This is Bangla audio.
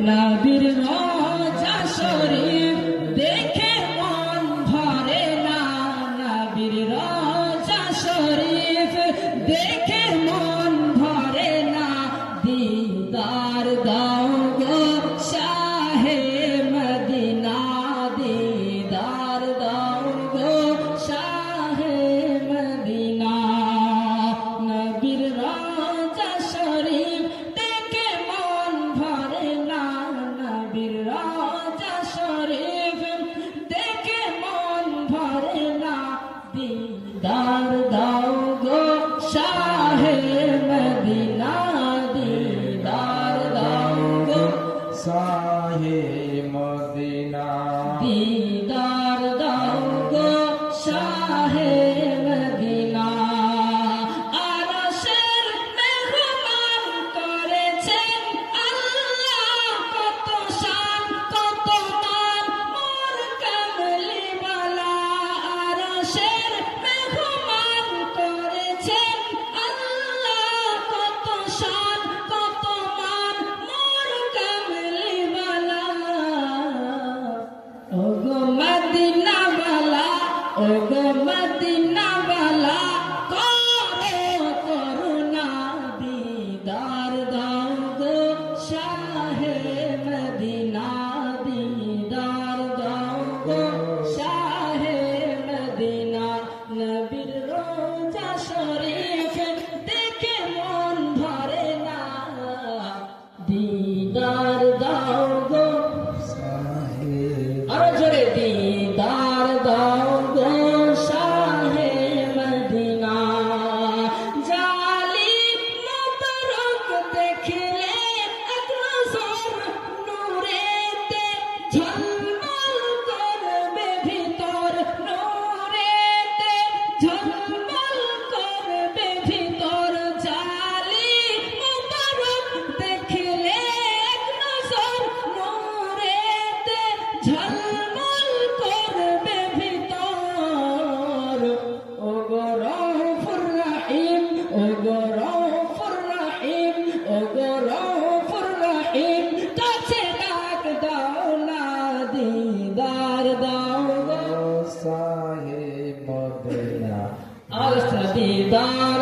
নবীর রওজা শরীফ দেখে মন ভরে না, নবীর রওজা শরীফ দেখে মন ভরে না, দিদার দাও গো শাহে মদিনা, দিদার দাও গো শাহে মদিনা। নবীর রওজা শরীফ দেখে মন ভরে না, নবীর রওজা শরীফ দেখে মন ভরে না, দিদার দাও গো শাহে মদিনা, দিদার দাও গো শাহে মদিনা, দিদার দাও গো শাহে মদিনা। আরশের মেহমান করেছেন আল্লাহ, কত শান কত মান মোর কামলিওয়ালা। আরশের মেহমান করেছেন আল্লাহ, কত শান কত মান মোর কামলিওয়ালা। ওগো মদিনাওয়ালা, ওগো মদিনাওয়ালা, করো করুণা, দিদার দাও গো শাহে মদিনা, দিদার দাও গো শাহে মদিনা। নবীর রওজা শরীফ দেখে মন ভরে না, দিদার দাও গো শাহে আরো জোরে, দিদার দাও গো শাহে মদিনা। জালিম মুবারক দেখলে এক নজর নূরেতে ঝলমল করবে ভিতর, নূরেতে ঝলমল করবে ভিতর। জালিম মুবারক দেখলে এক নজর নূরেতে ঝলমল করবে ভিতর। ওগো রউফুর রহিম, ওগো রউফুর রহিম, ওগো রউফুর রহিম, কাছে ডাক দাও না, দিদার দাও গো শাহে মদিনা, আর দিদার